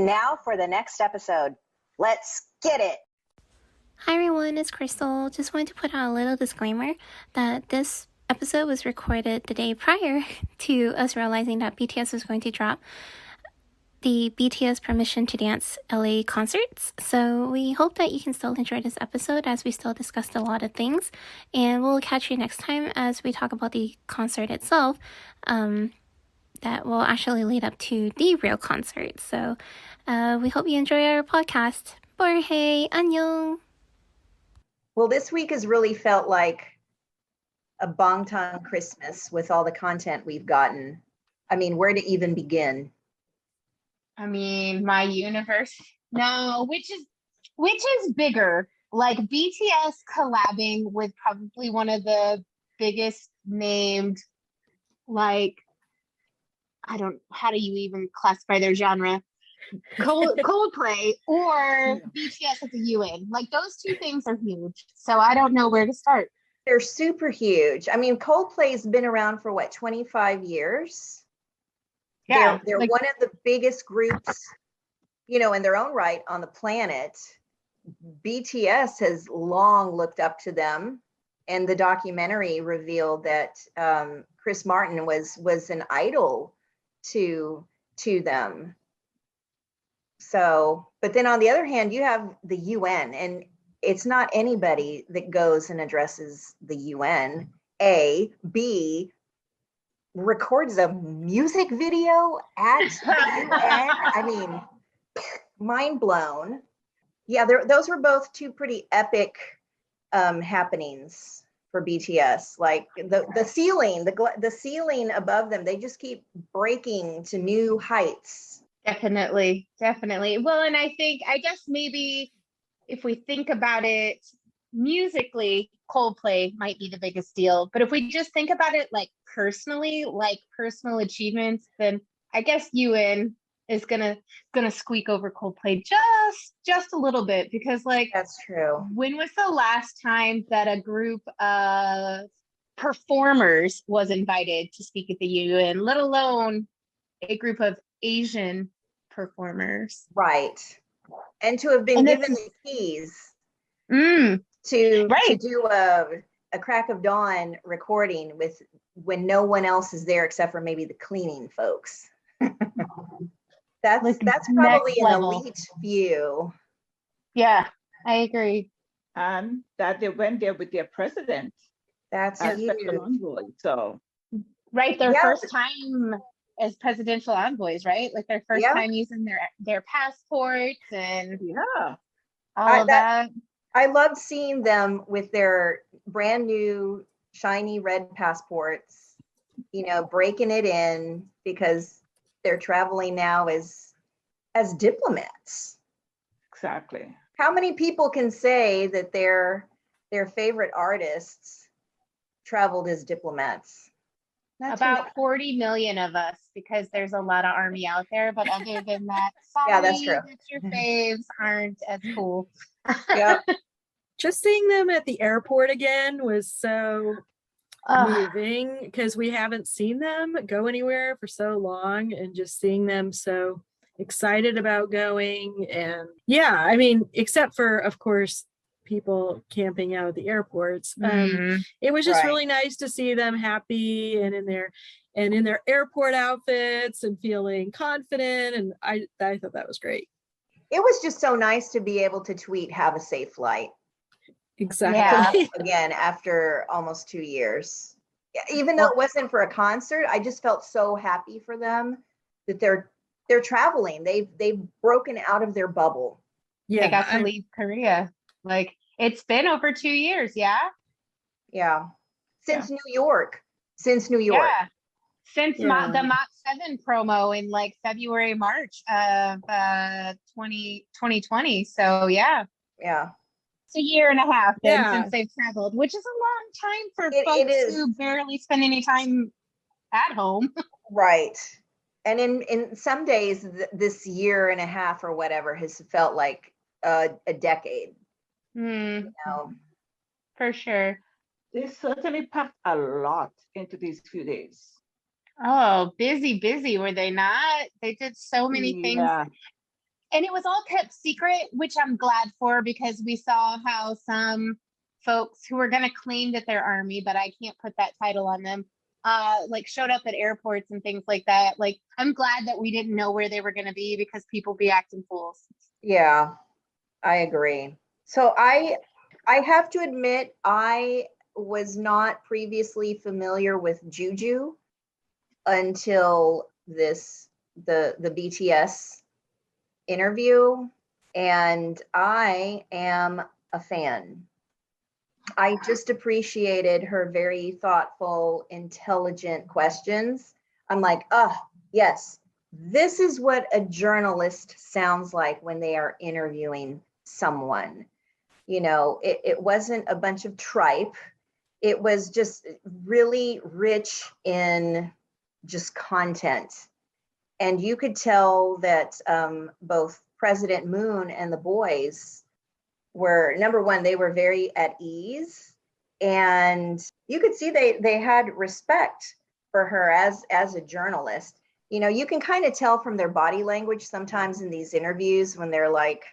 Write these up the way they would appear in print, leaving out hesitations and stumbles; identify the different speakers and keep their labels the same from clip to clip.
Speaker 1: And now for the next episode. Let's get it.
Speaker 2: Hi everyone, it's Crystal. Just wanted to put out a little disclaimer that this episode was recorded the day prior to us realizing that BTS was going to drop the BTS Permission to Dance LA concerts. So we hope that you can still enjoy this episode as we still discussed a lot of things. And we'll catch you next time as we talk about the concert itself that will actually lead up to the real concert. So we hope you enjoy our podcast. Borahae, annyeong!
Speaker 1: Well, this week has really felt like a Bangtan Christmas with all the content we've gotten. I mean, where to even begin?
Speaker 3: I mean, my universe. No, which is bigger? Like BTS collabing with probably one of the biggest named, like, how do you even classify their genre? Coldplay or BTS at the UN. Like those two things are huge. So I don't know where to start.
Speaker 1: They're super huge. I mean, Coldplay's been around for what, 25 years?
Speaker 3: Yeah.
Speaker 1: They're
Speaker 3: like,
Speaker 1: one of the biggest groups, in their own right on the planet. BTS has long looked up to them. And the documentary revealed that Chris Martin was an idol to them. So, but then on the other hand, you have the UN, and it's not anybody that goes and addresses the UN. A, B, records a music video at the UN. I mean, mind blown. Yeah, those were both two pretty epic happenings for BTS. Like the ceiling above them, they just keep breaking to new heights.
Speaker 3: Definitely. Well, and I guess maybe if we think about it musically, Coldplay might be the biggest deal. But if we just think about it like personally, like personal achievements, then I guess UN is gonna squeak over Coldplay just a little bit, because like
Speaker 1: that's true.
Speaker 3: When was the last time that a group of performers was invited to speak at the UN, let alone a group of Asian performers?
Speaker 1: Right. And to have been given the keys to do a crack of dawn recording when no one else is there except for maybe the cleaning folks. That's probably an elite view.
Speaker 3: Yeah, I agree.
Speaker 4: And that they went there with their president.
Speaker 1: That's huge.
Speaker 4: Envoy, so
Speaker 3: right, their first time as presidential envoys, right? Like their first time using their passports and all of that.
Speaker 1: I loved seeing them with their brand new shiny red passports, breaking it in because they're traveling now as diplomats.
Speaker 4: Exactly.
Speaker 1: How many people can say that their favorite artists traveled as diplomats?
Speaker 3: About 40 million of us, because there's a lot of army out there. But other than that, sorry,
Speaker 1: that's true.
Speaker 3: that your faves aren't as cool.
Speaker 1: Yeah.
Speaker 5: Just seeing them at the airport again was so moving, because we haven't seen them go anywhere for so long, and just seeing them so excited about going. And I mean, except for, of course, people camping out at the airports, it was just really nice to see them happy and in their airport outfits and feeling confident, and I thought that was great.
Speaker 1: It was just so nice to be able to tweet "Have a safe flight."
Speaker 5: Exactly.
Speaker 1: Again, after almost 2 years, even though it wasn't for a concert, I just felt so happy for them that they're traveling. They've broken out of their bubble.
Speaker 3: Yeah, they got to leave Korea. Like, it's been over 2 years,
Speaker 1: yeah. Since New York. Yeah.
Speaker 3: Since the Mach 7 promo in like February, March of 2020. So yeah. It's a year and a half since they've traveled, which is a long time for folks who barely spend any time at home.
Speaker 1: Right. And in some days, this year and a half or whatever has felt like a decade.
Speaker 3: For sure.
Speaker 4: They certainly packed a lot into these few days.
Speaker 3: Oh, busy, were they not? They did so many things. and it was all kept secret, which I'm glad for, because we saw how some folks who were going to claim that they're Army, but I can't put that title on them, like showed up at airports and things like that. Like, I'm glad that we didn't know where they were going to be, because people be acting fools.
Speaker 1: Yeah, I agree. So I have to admit, I was not previously familiar with Juju until the BTS interview, and I am a fan. I just appreciated her very thoughtful, intelligent questions. I'm like, oh, yes, this is what a journalist sounds like when they are interviewing someone. You know, it wasn't a bunch of tripe. It was just really rich in just content. And you could tell that both President Moon and the boys were, number one, they were very at ease, and you could see they had respect for her as a journalist. You know, you can kind of tell from their body language sometimes in these interviews when they're like,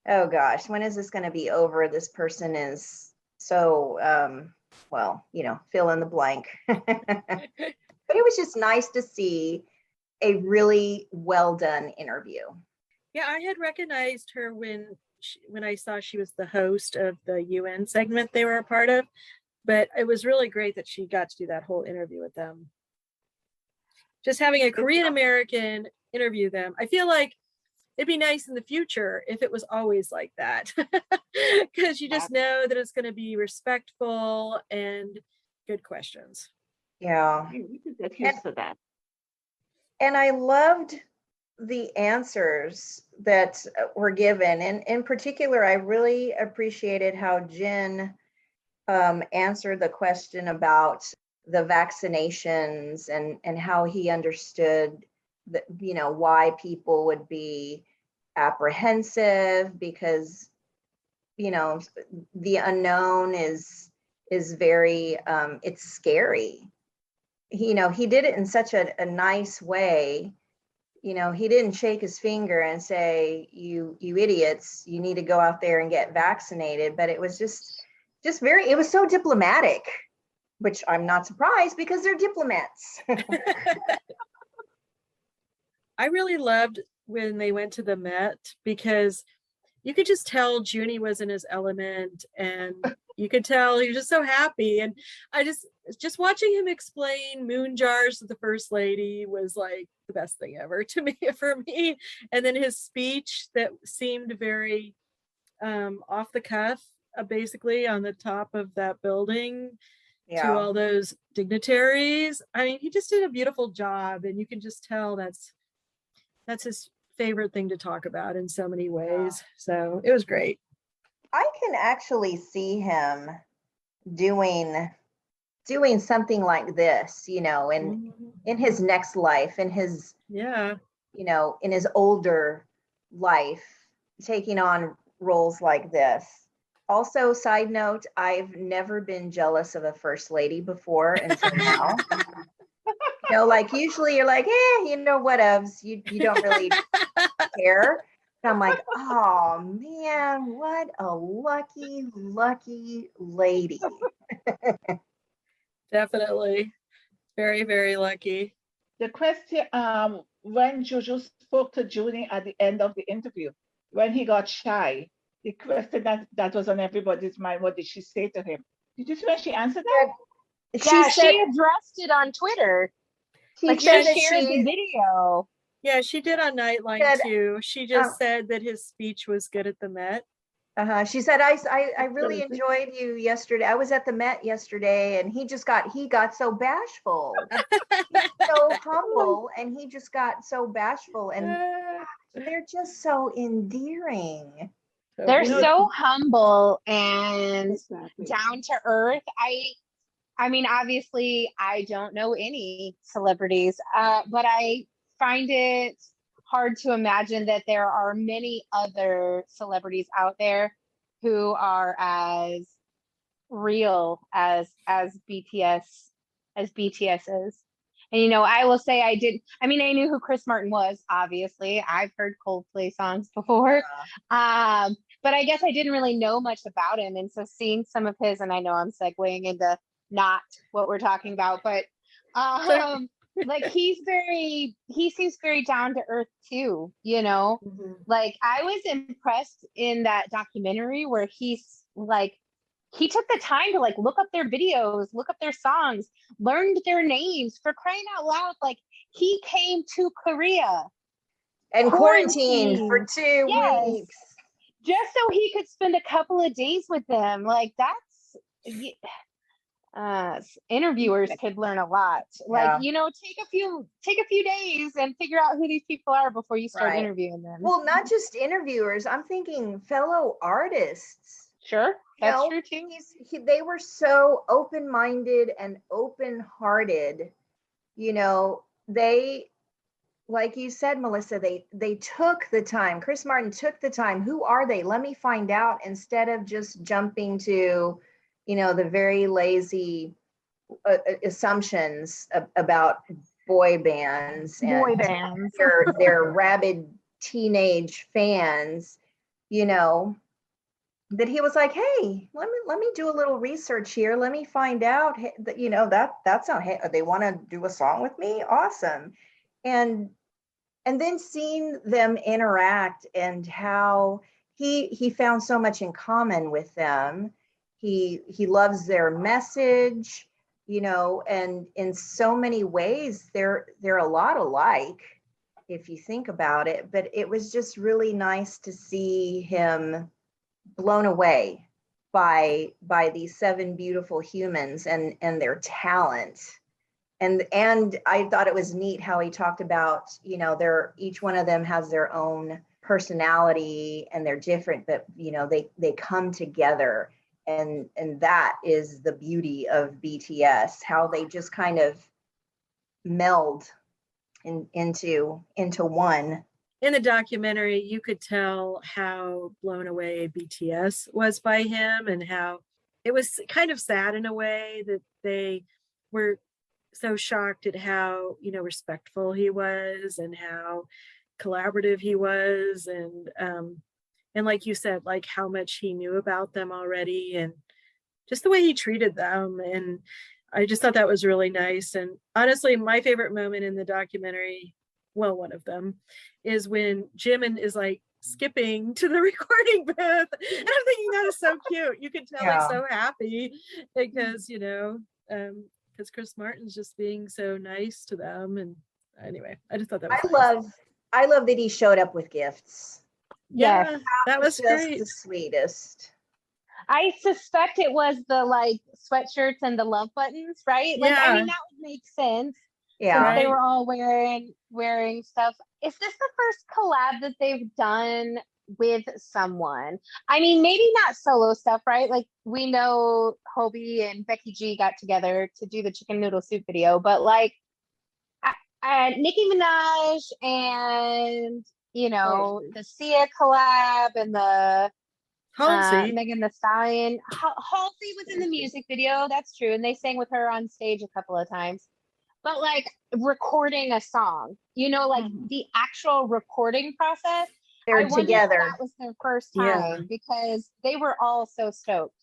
Speaker 1: oh gosh, when is this going to be over? This person is so well, you know, fill in the blank. But it was just nice to see a really well done interview.
Speaker 5: Yeah, I had recognized her when I saw she was the host of the UN segment they were a part of, but it was really great that she got to do that whole interview with them. Just having a Korean American interview them, I feel like it'd be nice in the future if it was always like that, because you just know that it's going to be respectful and good questions.
Speaker 1: Yeah,
Speaker 4: We could get used to that.
Speaker 1: and I loved the answers that were given, and in particular, I really appreciated how Jin answered the question about the vaccinations and how he understood that, you know, why people would be apprehensive, because, you know, the unknown is very it's scary. You know, he did it in such a nice way. You know, he didn't shake his finger and say, you idiots, you need to go out there and get vaccinated, but it was just very, it was so diplomatic, which I'm not surprised because they're diplomats.
Speaker 5: I really loved when they went to the Met, because you could just tell Junie was in his element, and you could tell he was just so happy. And I just watching him explain moon jars to the first lady was like the best thing ever for me. And then his speech that seemed very off the cuff, basically on the top of that building to all those dignitaries. I mean, he just did a beautiful job, and you can just tell that's his favorite thing to talk about in so many ways. So it was great.
Speaker 1: I can actually see him doing something like this, you know, in his next life, in his, you know, in his older life, taking on roles like this. Also, side note, I've never been jealous of a first lady before until now. You know, like usually you're like, you know, whatevs, you don't really care. And I'm like, oh man, what a lucky lady.
Speaker 5: Definitely. Very, very lucky.
Speaker 4: The question, when Jojo spoke to Junie at the end of the interview, when he got shy, the question that was on everybody's mind, what did she say to him? Did you see when she answered that?
Speaker 3: She addressed it on Twitter. She shared the video.
Speaker 5: Yeah, she did on Nightline too. She just said that his speech was good at the Met.
Speaker 1: She said, I really enjoyed you yesterday. I was at the Met yesterday, and he got so bashful. He's so humble, and he just got so bashful, and they're just so endearing.
Speaker 3: They're so humble and down to earth. I mean, obviously, I don't know any celebrities, but I find it hard to imagine that there are many other celebrities out there who are as real as BTS is. And I will say I knew who Chris Martin was, obviously. I've heard Coldplay songs before. But I guess I didn't really know much about him. And so seeing some of his, and I know I'm segueing into not what we're talking about, but like he seems very down to earth too,
Speaker 5: Mhm.
Speaker 3: Like I was impressed in that documentary where he's like, he took the time to like look up their videos, look up their songs, learned their names, for crying out loud. Like he came to Korea
Speaker 1: And quarantined for 2
Speaker 3: Yes,
Speaker 1: weeks.
Speaker 3: just so he could spend a couple of days with them. Like that's interviewers could learn a lot. Like, take a few days and figure out who these people are before you start
Speaker 1: Right.
Speaker 3: interviewing them.
Speaker 1: Well, not just interviewers. I'm thinking fellow artists.
Speaker 3: Sure, that's true too.
Speaker 1: They were so open-minded and open-hearted. They, like you said, Melissa, they took the time. Chris Martin took the time. Who are they? Let me find out, instead of just jumping to, the very lazy assumptions about boy bands and their rabid teenage fans, that he was like, hey, let me do a little research here. Let me find out that that's not, hey, they want to do a song with me. Awesome. And then seeing them interact and how he found so much in common with them. He loves their message, and in so many ways they're a lot alike if you think about it. But it was just really nice to see him blown away by these 7 beautiful humans and their talent. And I thought it was neat how he talked about, each one of them has their own personality and they're different, but they come together, and that is the beauty of BTS, how they just kind of meld into one.
Speaker 5: In the documentary, you could tell how blown away BTS was by him, and how it was kind of sad in a way that they were so shocked at how respectful he was and how collaborative he was, and like you said, like how much he knew about them already, and just the way he treated them. And I just thought that was really nice. And honestly, my favorite moment in the documentary, well, one of them, is when Jimin is like skipping to the recording booth, and I'm thinking that is so cute. You can tell he's so happy because because Chris Martin's just being so nice to them. And anyway, I just thought that was
Speaker 1: I love that he showed up with gifts.
Speaker 5: Yeah, that was
Speaker 1: just
Speaker 5: great.
Speaker 1: The sweetest.
Speaker 3: I suspect it was the like sweatshirts and the love buttons, right? Like, I mean, that would make sense.
Speaker 1: Yeah,
Speaker 3: right. They were all wearing stuff. Is this the first collab that they've done with someone? I mean, maybe not solo stuff, right? Like, we know Hobie and Becky G got together to do the chicken noodle soup video, but like Nicki Minaj and the Sia collab and the Megan Thee Stallion. Halsey was in the music video, that's true, and they sang with her on stage a couple of times. But like recording a song, the actual recording process,
Speaker 1: they're together.
Speaker 3: That was their first time because they were all so stoked.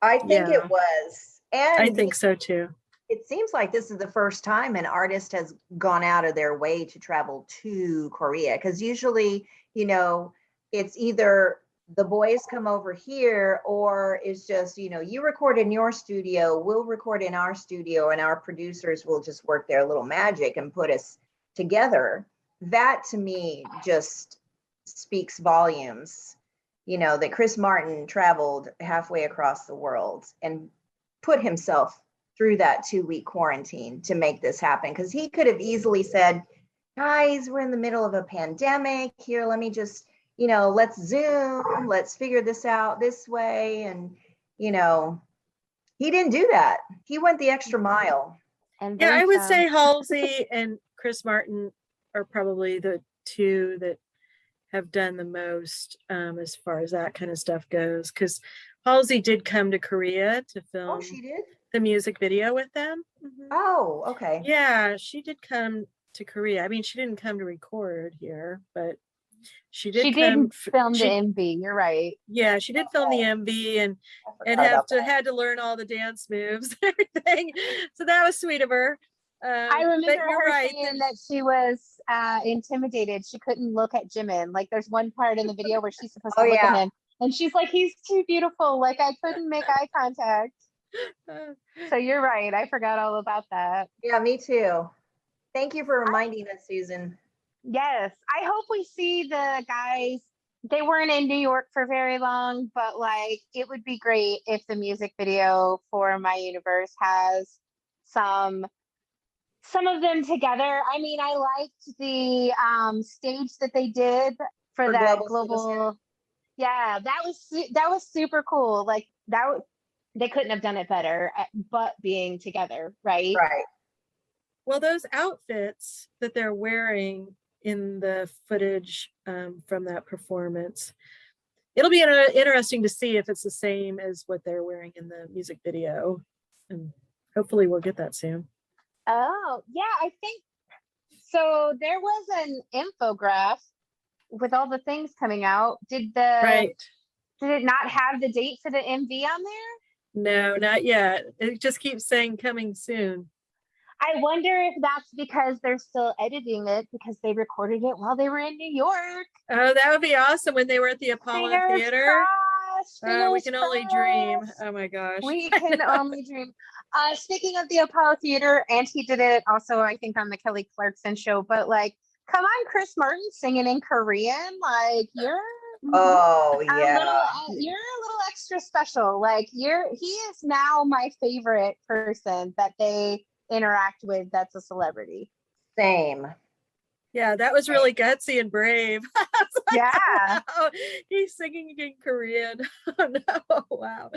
Speaker 1: I think it was, and
Speaker 5: I think so too.
Speaker 1: It seems like this is the first time an artist has gone out of their way to travel to Korea, because usually, it's either the boys come over here, or it's just, you record in your studio, we'll record in our studio, and our producers will just work their little magic and put us together. That to me just speaks volumes, that Chris Martin traveled halfway across the world and put himself through that 2-week quarantine to make this happen. Because he could have easily said, guys, we're in the middle of a pandemic here, let me just, let's Zoom, let's figure this out this way. And, he didn't do that. He went the extra mile.
Speaker 3: And
Speaker 5: I would say Halsey and Chris Martin are probably the two that have done the most as far as that kind of stuff goes. Because Halsey did come to Korea to film
Speaker 1: she did?
Speaker 5: the music video with them. Mm-hmm.
Speaker 1: Oh, okay.
Speaker 5: Yeah, she did come to Korea. I mean, she didn't come to record here, but she did
Speaker 3: She
Speaker 5: come.
Speaker 3: did film the
Speaker 5: She
Speaker 3: MV. You're right.
Speaker 5: Yeah, she did film the MV and
Speaker 1: forgot about that.
Speaker 5: had to learn all the dance moves and everything. So that was sweet of her.
Speaker 3: I remember
Speaker 5: But you're
Speaker 3: her
Speaker 5: right.
Speaker 3: saying that she was intimidated. She couldn't look at Jimin. Like there's one part in the video where she's supposed to look at him, and she's like, "He's too beautiful. Like I couldn't make eye contact." So you're right. I forgot all about that.
Speaker 1: Yeah, me too. Thank you for reminding us, Susan.
Speaker 3: Yes, I hope we see the guys. They weren't in New York for very long, but like it would be great if the music video for My Universe has some of them together. I mean, I liked the stage that they did for that global. Yeah, that was super cool. Like they couldn't have done it better, but being together, right?
Speaker 1: Right.
Speaker 5: Well, those outfits that they're wearing in the footage from that performance, it'll be interesting to see if it's the same as what they're wearing in the music video, and hopefully we'll get that soon.
Speaker 3: Oh yeah, I think so. There was an infograph with all the things coming out. Did it not have the date for the MV on there?
Speaker 5: No, not yet. It just keeps saying coming soon.
Speaker 3: I wonder if that's because they're still editing it because they recorded it while they were in New York.
Speaker 5: Oh, that would be awesome when they were at the Apollo Theater. We can only dream. Oh my gosh.
Speaker 3: We can only dream. Speaking of the Apollo Theater, and he did it also, I think, on the Kelly Clarkson show, but like, come on, Chris Martin singing in Korean, like you're you're a little extra special. Like he is now my favorite person that they interact with that's a celebrity.
Speaker 1: Same.
Speaker 5: Yeah, that was really gutsy and brave. Like,
Speaker 3: yeah.
Speaker 5: Wow. He's singing in Korean. Oh no, wow.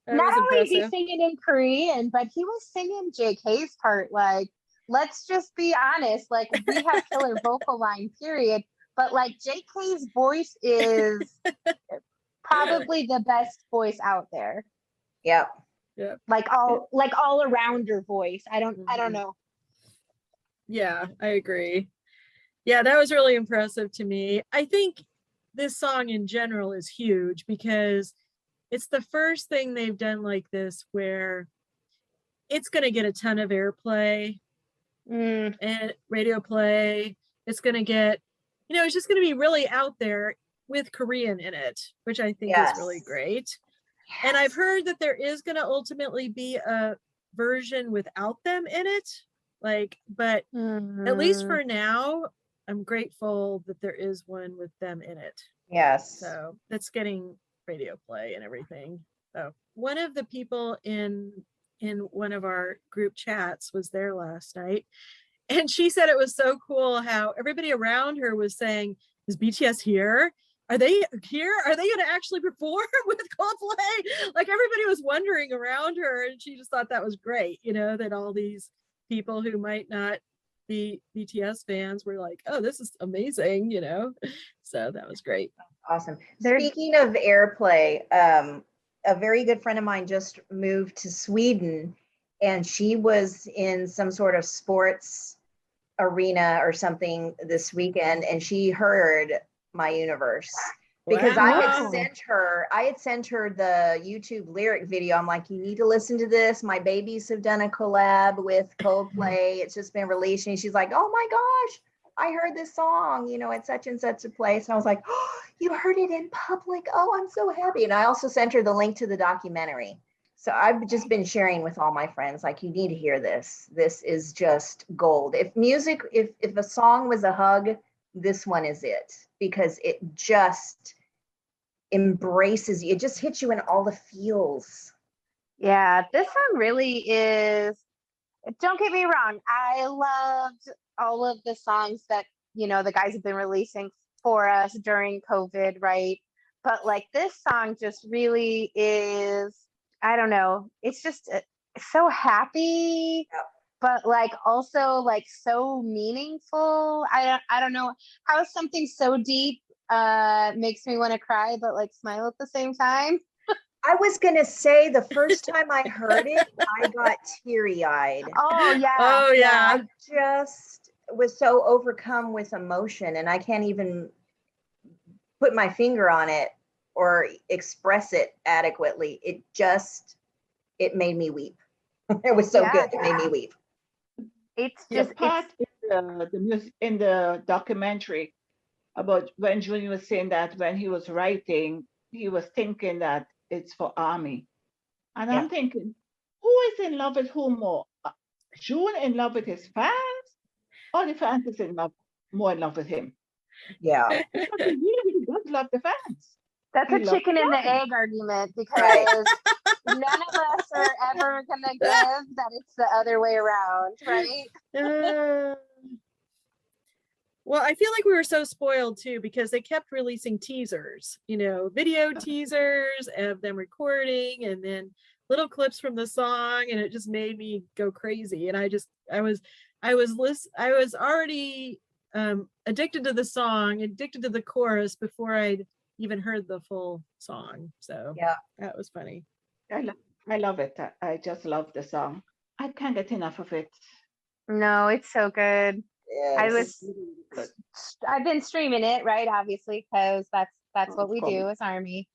Speaker 3: Not only is he singing in Korean, but he was singing JK's part. Like, let's just be honest, like we have killer vocal line, period. But like JK's voice is probably the best voice out there.
Speaker 1: Yep.
Speaker 5: Yeah.
Speaker 3: Like all around your voice. I don't know.
Speaker 5: Yeah, I agree. Yeah, that was really impressive to me. I think this song in general is huge because it's the first thing they've done like this where it's going to get a ton of airplay and radio play. It's going to get, it's just going to be really out there with Korean in it, which I think is really great. Yes. And I've heard that there is going to ultimately be a version without them in it. But at least for now, I'm grateful that there is one with them in it.
Speaker 1: Yes.
Speaker 5: So that's getting radio play and everything. So one of the people in one of our group chats was there last night, and she said it was so cool how everybody around her was saying, "Is BTS here? Are they here? Are they going to actually perform with Coldplay?" Like everybody was wondering around her, and she just thought that was great. That all these people who might not be BTS fans were like, "Oh, this is amazing," So that was great.
Speaker 1: Awesome. Speaking of airplay, a very good friend of mine just moved to Sweden, and she was in some sort of sports arena or something this weekend, and she heard My Universe because I had sent her the YouTube lyric video. I'm like, you need to listen to this. My babies have done a collab with Coldplay. It's just been released. And she's like, oh my gosh, I heard this song, at such and such a place. And I was like, oh, you heard it in public. Oh, I'm so happy. And I also sent her the link to the documentary. So I've just been sharing with all my friends, like, you need to hear this. This is just gold. If a song was a hug, this one is it, because it just embraces you. It just hits you in all the feels.
Speaker 3: Yeah, this one really is. Don't get me wrong. I loved all of the songs that, the guys have been releasing for us during COVID, right? But like this song just really is, I don't know. It's just so happy. Yep. But like also like so meaningful. I don't know how something so deep makes me want to cry but like smile at the same time.
Speaker 1: I was gonna say the first time I heard it, I got teary-eyed.
Speaker 3: Oh yeah.
Speaker 5: Oh yeah.
Speaker 1: I just was so overcome with emotion, and I can't even put my finger on it or express it adequately. It made me weep. It was so good. It made me weep.
Speaker 3: It's
Speaker 4: The
Speaker 3: just
Speaker 4: part in the music in the documentary about when Junior was saying that when he was writing, he was thinking that it's for Army. And
Speaker 1: Yeah.
Speaker 4: I'm thinking, who is in love with who more? June in love with his fans, or the fans is more in love with him?
Speaker 1: Yeah.
Speaker 4: Because he really does love the fans.
Speaker 3: that's
Speaker 4: He
Speaker 3: a
Speaker 4: loves
Speaker 3: chicken and the
Speaker 4: fans.
Speaker 3: egg argument because
Speaker 1: Right.
Speaker 3: none of us are ever gonna give that it's the other way around, right?
Speaker 5: Well, I feel like we were so spoiled too because they kept releasing teasers, video teasers of them recording and then little clips from the song, and it just made me go crazy. And I was already addicted to the song, addicted to the chorus before I'd even heard the full song. So
Speaker 1: Yeah.
Speaker 5: that was funny.
Speaker 4: I love it. I just love the song. I can't get enough of it.
Speaker 3: No, it's so good.
Speaker 1: Yes.
Speaker 3: I've been streaming it, right? Obviously, because that's what we do as Army.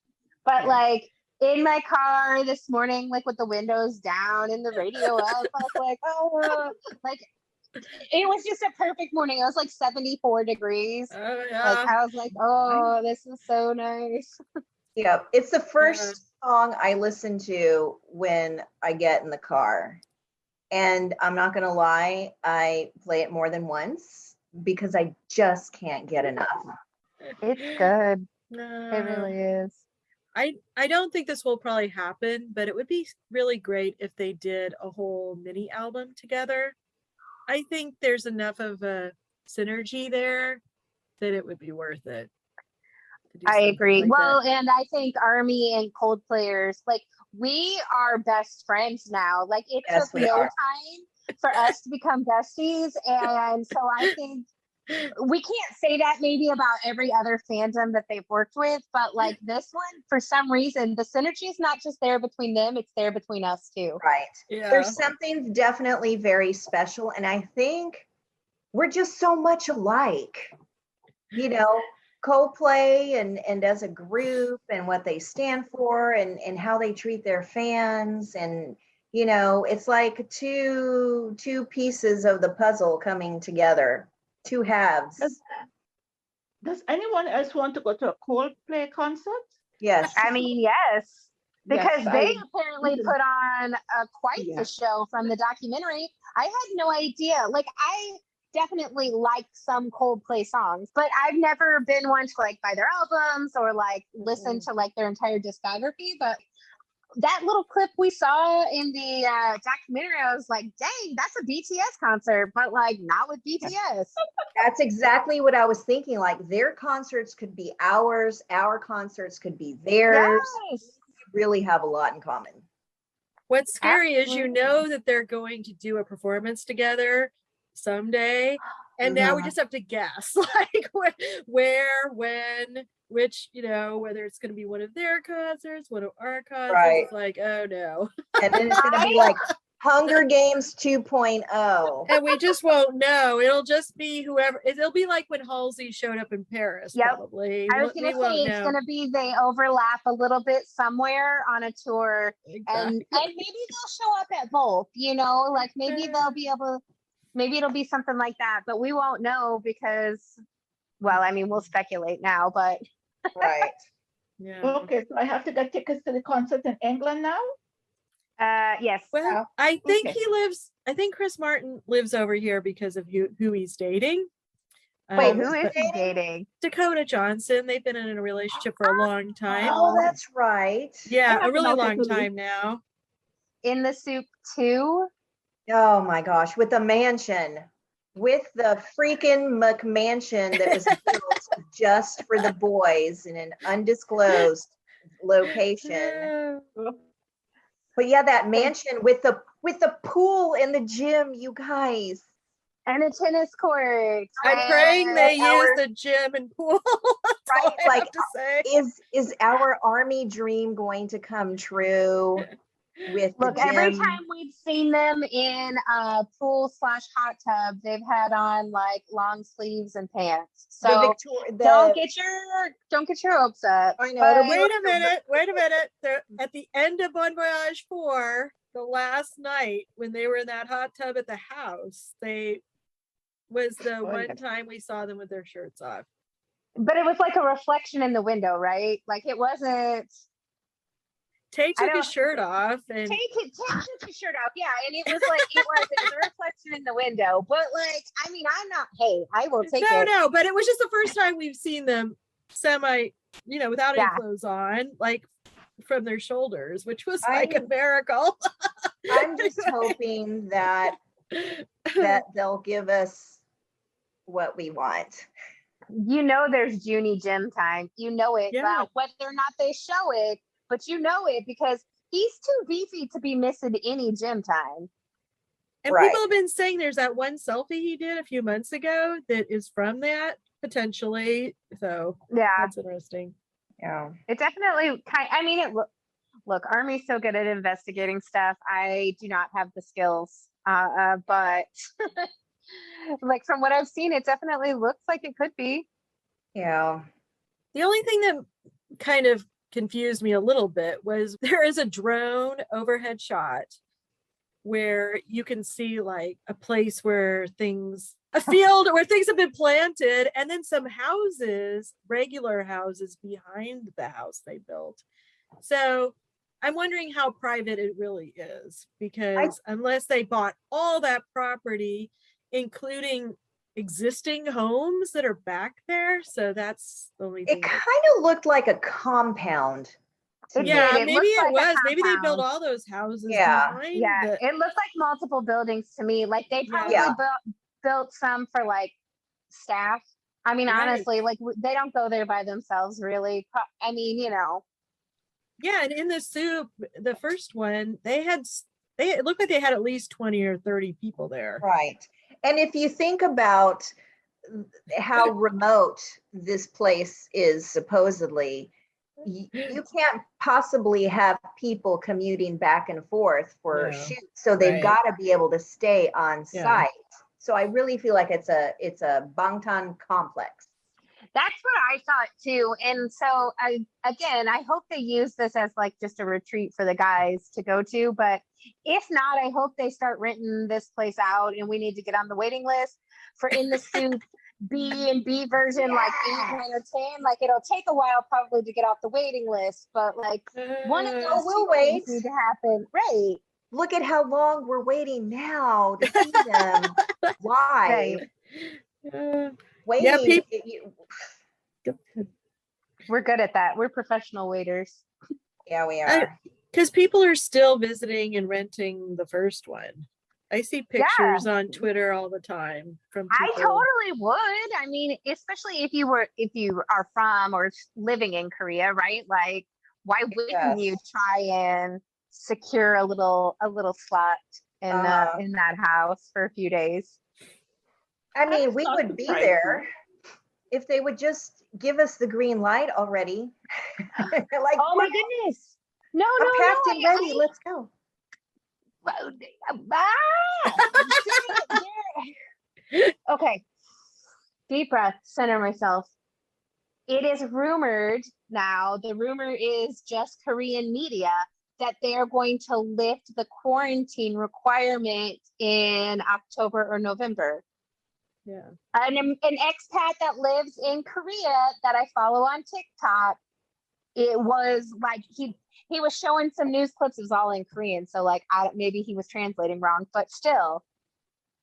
Speaker 3: But
Speaker 4: Yeah.
Speaker 3: like in my car this morning, like with the windows down and the radio up, I was like, oh, like it was just a perfect morning. It was like 74 degrees.
Speaker 5: Oh
Speaker 3: Like
Speaker 5: yeah.
Speaker 3: I was like, oh, this is so nice.
Speaker 1: Yeah. It's the first song I listen to when I get in the car. And I'm not going to lie, I play it more than once because I just can't get enough.
Speaker 3: It's good.
Speaker 5: No.
Speaker 3: It really is.
Speaker 5: I don't think this will probably happen, but it would be really great if they did a whole mini album together. I think there's enough of a synergy there that it would be worth it.
Speaker 3: I agree.
Speaker 5: Like
Speaker 3: well,
Speaker 5: that.
Speaker 3: and I think Army and Coldplayers, like we are best friends now. Like it
Speaker 1: Yes,
Speaker 3: took
Speaker 1: we
Speaker 3: no
Speaker 1: are.
Speaker 3: time for us to become besties. And so I think we can't say that maybe about every other fandom that they've worked with, but like this one, for some reason, the synergy is not just there between them, it's there between us too.
Speaker 1: Right.
Speaker 5: Yeah.
Speaker 1: There's something definitely very special. And I think we're just so much alike. Coldplay and as a group and what they stand for and how they treat their fans. And, it's like two pieces of the puzzle coming together, two halves.
Speaker 4: Does anyone else want to go to a Coldplay concert?
Speaker 1: Yes.
Speaker 3: I mean, yes, because
Speaker 4: Yes,
Speaker 3: they apparently put on quite
Speaker 4: Yeah.
Speaker 3: the show from the documentary. I had no idea. Like, I definitely like some Coldplay songs, but I've never been one to like buy their albums or like listen to like their entire discography. But that little clip we saw in the documentary, I was like, dang, that's a BTS concert, but like not with BTS.
Speaker 1: That's exactly what I was thinking. Like their concerts could be ours, our concerts could be theirs.
Speaker 3: Yes.
Speaker 1: We really have a lot in common.
Speaker 5: What's scary is
Speaker 3: Absolutely.
Speaker 5: that they're going to do a performance together someday, and now we just have to guess like where, when, which, whether it's going to be one of their concerts, one of our concerts.
Speaker 1: Right.
Speaker 5: It's like, oh no.
Speaker 1: And then it's going to be like Hunger Games 2.0.
Speaker 5: And we just won't know. It'll just be whoever. It'll be like when Halsey showed up in Paris.
Speaker 3: Yep.
Speaker 5: Probably.
Speaker 3: I was going to say it's going to be they overlap a little bit somewhere on a tour, and maybe they'll show up at both. Like maybe they'll be able. Maybe it'll be something like that, but we won't know because, well, I mean, we'll speculate now, but
Speaker 1: Right.
Speaker 5: Yeah.
Speaker 4: Okay, so I have to get tickets to the concert in England now?
Speaker 3: Yes.
Speaker 5: Well, I think
Speaker 4: okay.
Speaker 5: I think Chris Martin lives over here because of who he's dating.
Speaker 1: Wait,
Speaker 3: who is he dating?
Speaker 5: Dakota Johnson. They've been in a relationship for a long time.
Speaker 1: Oh, that's right.
Speaker 5: Yeah, a really long time now.
Speaker 3: In the Soup 2?
Speaker 1: Oh my gosh, with the mansion, with the freaking McMansion that was built just for the boys in an undisclosed location. But yeah, that mansion with the pool and the gym, you guys.
Speaker 3: And a tennis court.
Speaker 5: I'm praying they use
Speaker 1: our-
Speaker 5: the gym and pool. That's
Speaker 1: Right,
Speaker 5: all I
Speaker 1: like,
Speaker 5: have to say.
Speaker 1: is our army dream going to come true with
Speaker 3: Look,
Speaker 1: the gym?
Speaker 3: every time we've seen them in a pool / hot tub, they've had on like long sleeves and pants. So don't get your hopes up.
Speaker 1: I know.
Speaker 3: But
Speaker 5: Wait a minute. They're at the end of Bon Voyage 4, the last night when they were in that hot tub at the house, was the one time we saw them with their shirts off.
Speaker 3: But it was like a reflection in the window, right? Like it wasn't.
Speaker 5: Tay took his shirt off, and
Speaker 3: Tay took his shirt off, yeah, and it was a reflection in the window. But like, I mean, I'm not. Hey, I will take it.
Speaker 5: No, but it was just the first time we've seen them semi, without any clothes on, like from their shoulders, which was like a miracle.
Speaker 1: I'm just hoping that they'll give us what we want.
Speaker 3: There's Junie gym time. It.
Speaker 5: Yeah.
Speaker 3: Whether or not they show it, but it because he's too beefy to be missing any gym time.
Speaker 5: And people have been saying there's that one selfie he did a few months ago that is from that potentially. So
Speaker 3: yeah,
Speaker 5: that's interesting.
Speaker 1: Yeah,
Speaker 3: it definitely look, Army's so good at investigating stuff. I do not have the skills, but like from what I've seen, it definitely looks like it could be.
Speaker 1: Yeah.
Speaker 5: The only thing that kind of confused me a little bit was there is a drone overhead shot where you can see like a place where a field where things have been planted, and then some houses, regular houses behind the house they built. So I'm wondering how private it really is, because unless they bought all that property, including existing homes that are back there. So that's the only thing.
Speaker 1: It kind of looked like a compound.
Speaker 5: Yeah, maybe it was.
Speaker 3: Like
Speaker 5: maybe they built all those houses.
Speaker 1: Yeah.
Speaker 5: Behind
Speaker 3: it looked like multiple buildings to me. Like they probably built some for like staff. I mean, honestly, like they don't go there by themselves, really. I mean,
Speaker 5: Yeah, and in the soup, the first one, it looked like they had at least 20 or 30 people there.
Speaker 1: Right. And if you think about how remote this place is supposedly, you can't possibly have people commuting back and forth for shoots. So they've got to be able to stay on site. So I really feel like it's a Bangtan complex.
Speaker 3: That's what I thought too. And so I hope they use this as like just a retreat for the guys to go to. But if not, I hope they start renting this place out, and we need to get on the waiting list for In the Soup B&B version, like 8, 9, or 10. Like it'll take a while probably to get off the waiting list, but like one of those
Speaker 1: we'll wait.
Speaker 3: need to happen. Right.
Speaker 1: Look at how long we're waiting now to see them. Why? Waiting.
Speaker 3: We're good at that. We're professional waiters.
Speaker 1: Yeah, we are.
Speaker 5: Because people are still visiting and renting the first one. I see pictures on Twitter all the time from people.
Speaker 3: I totally would. I mean, especially if you are from or living in Korea, right? Like, why wouldn't you try and secure a little slot in that house for a few days?
Speaker 1: I mean, we would be there if they would just give us the green light already. Like,
Speaker 3: oh my goodness. No,
Speaker 1: packed and ready. Let's go.
Speaker 3: Okay. Deep breath, center myself. It is rumored now, the rumor is just Korean media, that they are going to lift the quarantine requirement in October or November.
Speaker 5: Yeah.
Speaker 3: An expat that lives in Korea that I follow on TikTok, it was like he was showing some news clips. It was all in Korean, so like maybe he was translating wrong, but still,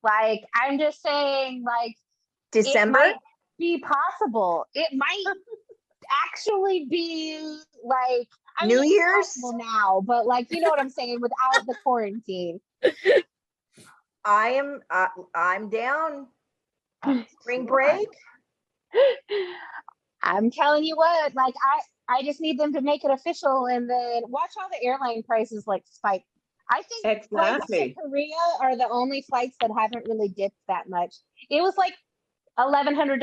Speaker 3: like I'm just saying, like
Speaker 1: December
Speaker 3: it might be possible. It might actually be like
Speaker 1: New Year's
Speaker 3: now, but like you know what I'm saying, without the quarantine.
Speaker 1: I'm down. Spring break.
Speaker 3: I'm telling you what, like I just need them to make it official, and then watch all the airline prices like spike. I think flights to
Speaker 4: Exactly.
Speaker 3: Korea are the only flights that haven't really dipped that much. It was like $1,100,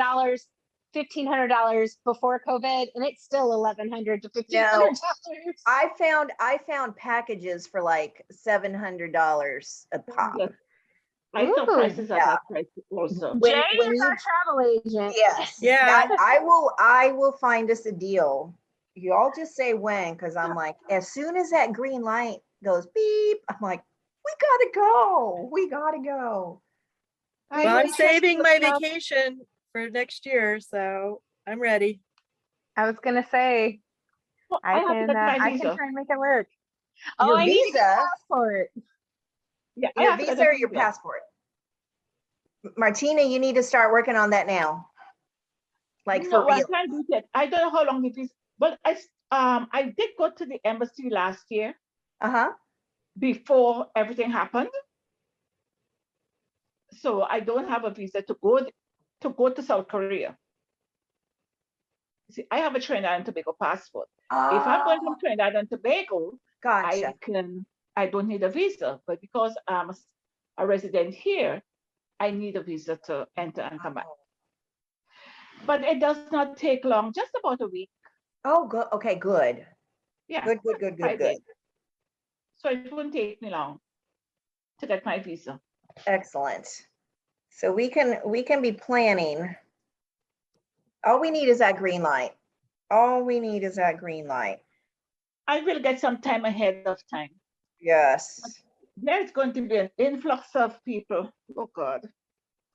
Speaker 3: $1,500 before COVID, and it's still $1,100 to $1,500.
Speaker 1: No, I found packages for like $700 a pop.
Speaker 4: Yes. I saw
Speaker 3: Ooh.
Speaker 4: prices at
Speaker 1: Yeah.
Speaker 4: that price also.
Speaker 3: Jay
Speaker 1: when
Speaker 3: is
Speaker 1: you
Speaker 3: our travel agent.
Speaker 1: yes,
Speaker 5: Yeah.
Speaker 1: I will find us a deal. You all just say when, because I'm like, as soon as that green light goes beep, I'm like, we gotta go.
Speaker 5: Well, I'm
Speaker 3: really
Speaker 5: saving
Speaker 3: trust
Speaker 5: my
Speaker 3: you.
Speaker 5: vacation for next year, so I'm ready.
Speaker 3: I was gonna say
Speaker 4: Well, I have to get my
Speaker 3: I can
Speaker 4: visa.
Speaker 3: try and make it work.
Speaker 1: Your
Speaker 3: I need to get a
Speaker 1: visa,
Speaker 3: passport.
Speaker 4: Yeah, I
Speaker 1: your
Speaker 4: have to get
Speaker 1: visa
Speaker 4: a
Speaker 1: or your
Speaker 4: visa.
Speaker 1: passport? Martina, you need to start working on that now. Like for
Speaker 4: No, I
Speaker 1: real.
Speaker 4: can't do that. I don't know how long the visa. But I did go to the embassy last year
Speaker 1: Uh-huh.
Speaker 4: before everything happened. So I don't have a visa to go to South Korea. See, I have a Trinidad and Tobago passport. If I'm going
Speaker 1: Oh,
Speaker 4: to Trinidad and Tobago,
Speaker 1: gotcha.
Speaker 4: I don't need a visa. But because I'm a resident here, I need a visa to enter and come back. But it does not take long, just about a week.
Speaker 1: Oh, good. Okay, good.
Speaker 4: Yeah,
Speaker 1: Good.
Speaker 4: 5 days. So it won't take me long to get my visa.
Speaker 1: Excellent. So we can be planning. All we need is that green light. All we need is that green light.
Speaker 4: I will get some time ahead of time.
Speaker 1: Yes.
Speaker 4: There's going to be an influx of people. Oh God.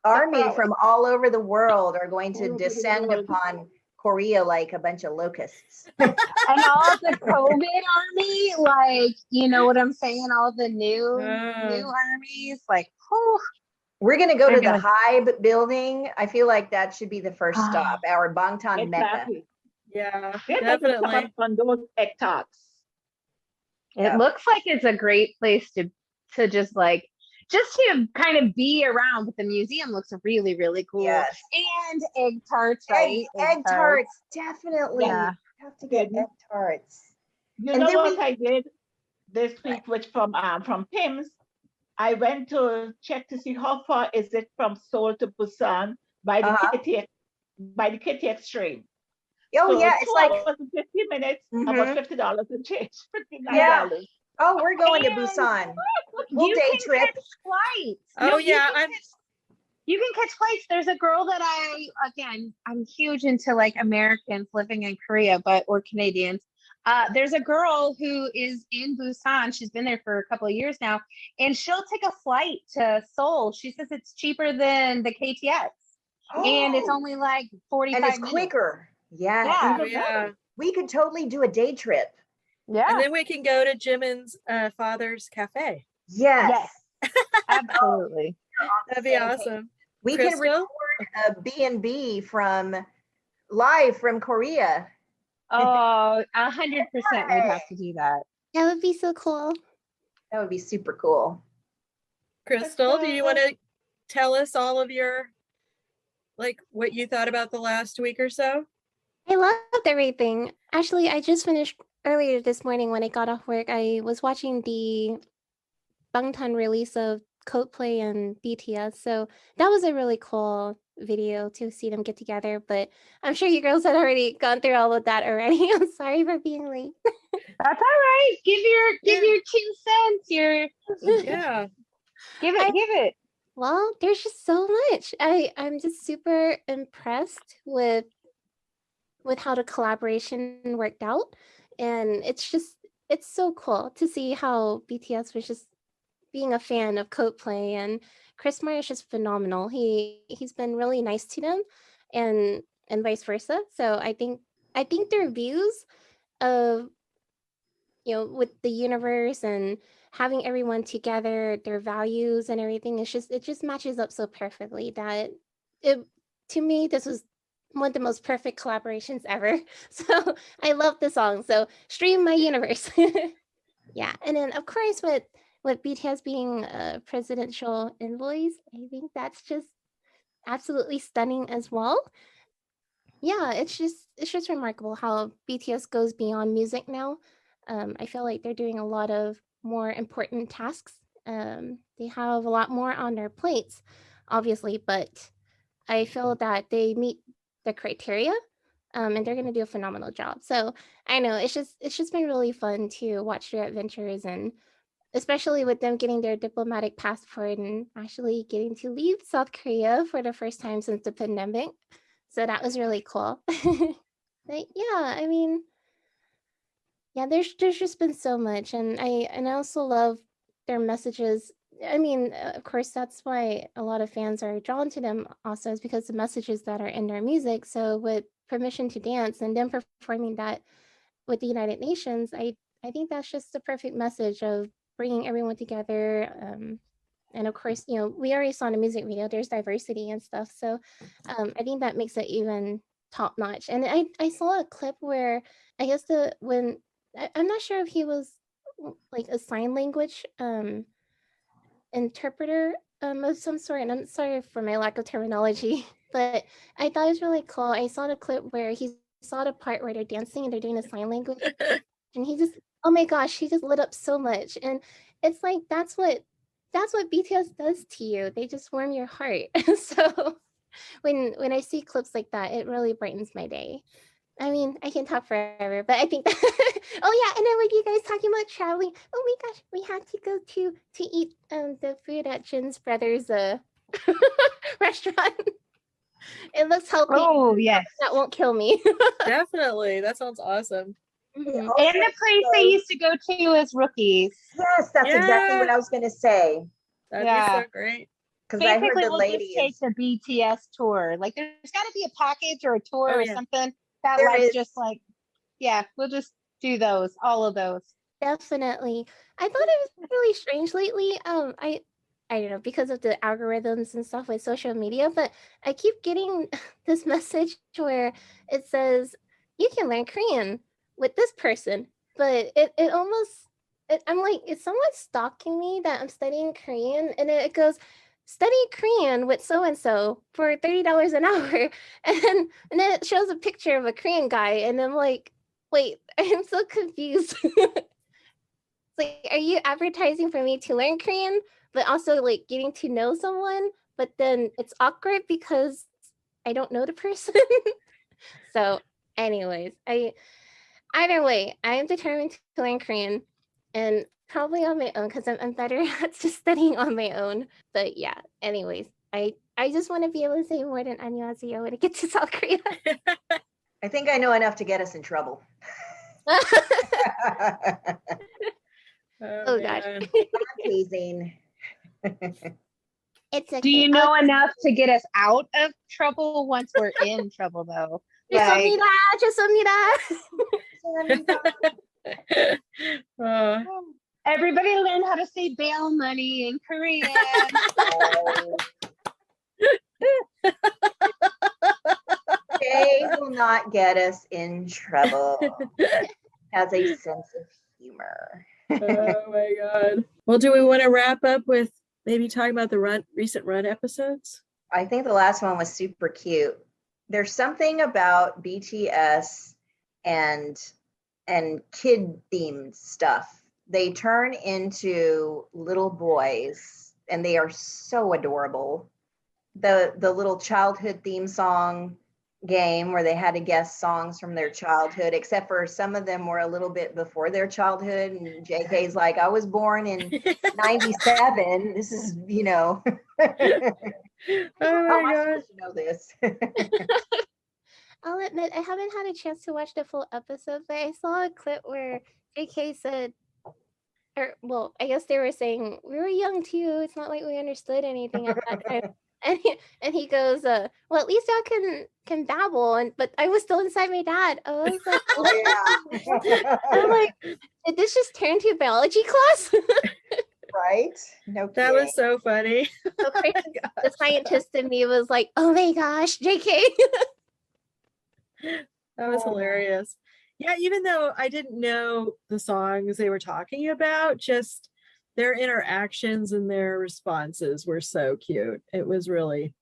Speaker 1: Army from all over the world are going
Speaker 4: All
Speaker 1: to
Speaker 4: over the
Speaker 1: descend
Speaker 4: world.
Speaker 1: upon Korea like a bunch of locusts.
Speaker 3: And all the COVID army, like, you know what I'm saying? All the new armies, like, whew.
Speaker 1: We're going to go
Speaker 3: They're
Speaker 1: to the
Speaker 3: gonna-
Speaker 1: Hybe building. I feel like that should be the first stop, our Bangtan Mecca.
Speaker 4: Exactly.
Speaker 5: Yeah,
Speaker 4: They're going to
Speaker 5: definitely.
Speaker 4: start on those hectares.
Speaker 3: It
Speaker 1: Yeah.
Speaker 3: looks like it's a great place to to kind of be around, but the museum looks really, really cool.
Speaker 1: Yes.
Speaker 3: And egg tarts, right?
Speaker 1: Egg tarts, definitely.
Speaker 3: Yeah.
Speaker 1: You have to get egg tarts.
Speaker 4: You
Speaker 1: And
Speaker 4: know
Speaker 1: then
Speaker 4: what I did this week, which from Pims, I went to check to see how far is it from Seoul to Busan by the KTX train.
Speaker 1: Oh
Speaker 4: So
Speaker 1: yeah, it's
Speaker 4: 2
Speaker 1: like
Speaker 4: hours and 50 minutes, about $50 and change, $59.
Speaker 1: Yeah. Oh, we're going to
Speaker 3: And
Speaker 1: Busan. We'll
Speaker 3: you
Speaker 1: day
Speaker 3: can
Speaker 1: trip.
Speaker 3: catch flights.
Speaker 5: Oh yeah,
Speaker 3: You can catch flights. There's a girl that I'm huge into like Americans living in Korea, or Canadians. There's a girl who is in Busan. She's been there for a couple of years now, and she'll take a flight to Seoul. She says it's cheaper than the KTX, and it's only like 45
Speaker 1: and it's
Speaker 3: minutes.
Speaker 1: quicker. Yeah.
Speaker 5: yeah.
Speaker 1: We could totally do a day trip.
Speaker 3: Yeah.
Speaker 5: And then we can go to Jimin's father's cafe.
Speaker 1: Yes.
Speaker 3: Absolutely.
Speaker 5: That'd be awesome.
Speaker 1: We
Speaker 5: Crystal?
Speaker 1: can record a B&B live from Korea.
Speaker 3: Oh, 100% we'd have to do that.
Speaker 2: That would be so cool.
Speaker 1: That would be super cool.
Speaker 5: Crystal, do you want to tell us all of your, like, what you thought about the last week or so?
Speaker 2: I loved everything. Actually, I just finished earlier this morning when I got off work. I was watching the Bangtan release of Coldplay and BTS. So that was a really cool video to see them get together. But I'm sure you girls had already gone through all of that already. I'm sorry for being late.
Speaker 3: That's all right. Give your 2 cents.
Speaker 5: Yeah.
Speaker 3: Give it.
Speaker 2: Well, there's just so much. I'm just super impressed with how the collaboration worked out. And it's so cool to see how BTS was just being a fan of Coldplay, and Chris Martin is just phenomenal. He's been really nice to them, and vice versa. So I think their views of, with the universe and having everyone together, their values and everything, it just matches up so perfectly that to me this was one of the most perfect collaborations ever. So I love the song. So stream my universe. Yeah, and then of course with BTS being presidential envoys, I think that's just absolutely stunning as well. Yeah, it's just remarkable how BTS goes beyond music now. I feel like they're doing a lot of more important tasks. They have a lot more on their plates, obviously, but I feel that they meet the criteria, and they're going to do a phenomenal job. So I know it's just been really fun to watch their adventures, and especially with them getting their diplomatic passport and actually getting to leave South Korea for the first time since the pandemic. So that was really cool. But yeah, I mean, yeah, there's just been so much, and I also love their messages. I mean, of course, that's why a lot of fans are drawn to them. Also, is because the messages that are in their music. So with Permission to Dance and them performing that with the United Nations, I think that's just the perfect message of bringing everyone together. And of course, we already saw in the music video there's diversity and stuff. So I think that makes it even top notch. And I saw a clip where I guess I'm not sure if he was like a sign language interpreter of some sort. And I'm sorry for my lack of terminology, but I thought it was really cool. I saw the clip where he saw the part where they're dancing and they're doing a sign language, and oh my gosh, he just lit up so much. And it's like that's what BTS does to you. They just warm your heart. So when I see clips like that, it really brightens my day. I mean, I can talk forever, but I think that oh yeah, and then with you guys talking about traveling, oh my gosh, we had to go to eat the food at Jin's brother's restaurant. It looks healthy.
Speaker 3: Oh, yes.
Speaker 2: That won't kill me.
Speaker 5: Definitely. That sounds awesome.
Speaker 2: Mhm.
Speaker 1: Also,
Speaker 3: And the place they used to go to as rookies.
Speaker 1: yes, that's exactly what I was going to say.
Speaker 5: That'd
Speaker 3: Yeah.
Speaker 5: be so great.
Speaker 1: Because I heard
Speaker 3: Basically,
Speaker 1: the
Speaker 3: we'll
Speaker 1: lady
Speaker 3: just take the BTS tour. Like, there's got to be a package or a tour
Speaker 5: Oh,
Speaker 3: or
Speaker 5: yeah.
Speaker 3: something that
Speaker 1: There
Speaker 3: lets
Speaker 1: is.
Speaker 3: just like, yeah, we'll just do those, all of those.
Speaker 2: Definitely. I thought it was really strange lately. I don't know, because of the algorithms and stuff with social media, but I keep getting this message where it says you can learn Korean with this person, but it almost I'm like, is someone stalking me that I'm studying Korean? And it goes, study Korean with so and so for $30 an hour, and then it shows a picture of a Korean guy, and I'm like, wait, I'm so confused. Like, are you advertising for me to learn Korean, but also like getting to know someone? But then it's awkward because I don't know the person. So, anyways, either way, I am determined to learn Korean, and probably on my own because I'm better at just studying on my own. But yeah, anyways, I just want to be able to say more than 안녕하세요 when I get to South Korea.
Speaker 1: I think I know enough to get us in trouble.
Speaker 2: Oh gosh.
Speaker 5: man.
Speaker 1: Teasing.
Speaker 2: It's okay.
Speaker 3: Do you know enough to get us out of trouble once we're in trouble, though? Like,
Speaker 2: 죄송합니다.
Speaker 5: Uh,
Speaker 3: everybody learn how to say bail money in Korean.
Speaker 1: They will not get us in trouble. Has a sense of humor.
Speaker 5: oh my god. Well, do we want to wrap up with maybe talking about the recent run episodes?
Speaker 1: I think the last one was super cute. There's something about BTS and kid themed stuff. They turn into little boys and they are so adorable. The little childhood theme song game where they had to guess songs from their childhood, except for some of them were a little bit before their childhood, and JK's like, I was born in 97. This is,
Speaker 5: Oh
Speaker 1: how am
Speaker 5: my
Speaker 1: I
Speaker 5: god.
Speaker 1: supposed to know this?
Speaker 2: I'll admit I haven't had a chance to watch the full episode, but I saw a clip where JK said, or well, I guess they were saying we were young too. It's not like we understood anything at that time. And he goes, well, at least y'all can babble, but I was still inside my dad. I was like,
Speaker 1: Yeah.
Speaker 2: I'm like, did this just turn to a biology class?
Speaker 1: Right? No
Speaker 5: That
Speaker 1: kidding.
Speaker 5: was so funny.
Speaker 2: So crazy. The scientist in me was like, oh my gosh, JK.
Speaker 5: That was hilarious. Yeah, even though I didn't know the songs they were talking about, just their interactions and their responses were so cute. It was really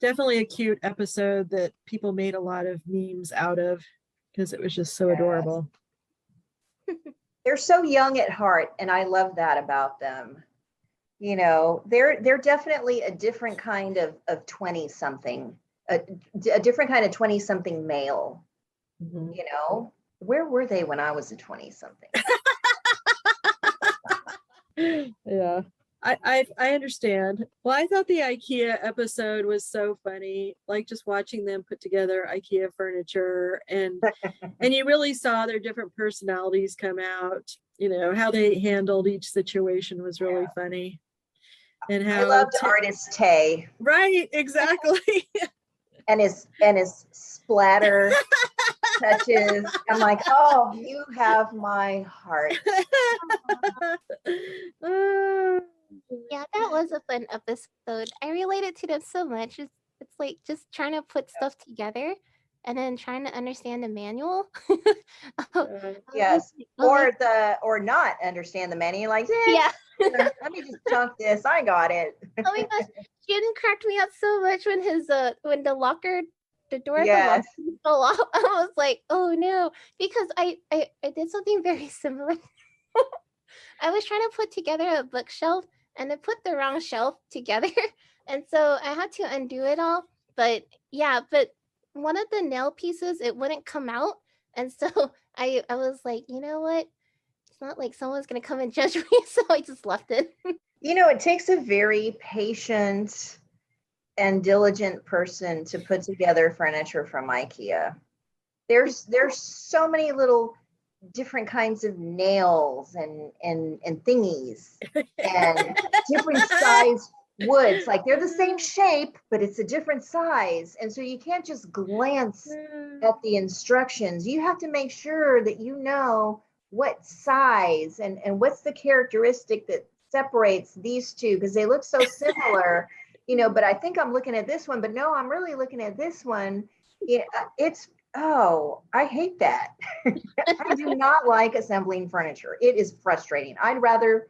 Speaker 5: definitely a cute episode that people made a lot of memes out of because it was just so
Speaker 1: Yes.
Speaker 5: adorable.
Speaker 1: they're so young at heart, and I love that about them. You know, they're definitely a different kind of 20 something, a different kind of 20 something male.
Speaker 5: Mhm.
Speaker 1: You know, where were they when I was a 20 something?
Speaker 5: Yeah. I understand. Well, I thought the IKEA episode was so funny, like just watching them put together IKEA furniture, and you really saw their different personalities come out. You know, how they handled each situation was really funny. And
Speaker 1: I
Speaker 5: how
Speaker 1: loved artist Tay
Speaker 5: right, exactly.
Speaker 1: and his splatter touches. I'm like, oh, you have my heart.
Speaker 2: Yeah, that was a fun episode. I related to them so much. It's like just trying to put stuff together and then trying to understand the manual.
Speaker 1: Yes. Or not understand the menu, like,
Speaker 2: Yeah.
Speaker 1: let me just chunk this. I got it.
Speaker 2: Oh my gosh, Jin cracked me up so much when when the door at the
Speaker 1: Yes.
Speaker 2: locker fell off. I was like, oh no, because I did something very similar. I was trying to put together a bookshelf and I put the wrong shelf together, and so I had to undo it all. But yeah, but one of the nail pieces, it wouldn't come out, and so I was like, you know what? It's not like someone's gonna come and judge me, so I just left it.
Speaker 1: You know, it takes a very patient and diligent person to put together furniture from IKEA. There's so many little different kinds of nails and thingies and different size woods. Like they're the same shape, but it's a different size. And so you can't just glance at the instructions. You have to make sure that you know what size and what's the characteristic that separates these two, because they look so similar, you know, but I think I'm looking at this one, but no, I'm really looking at this one. Yeah, oh, I hate that. I do not like assembling furniture. It is frustrating. I'd rather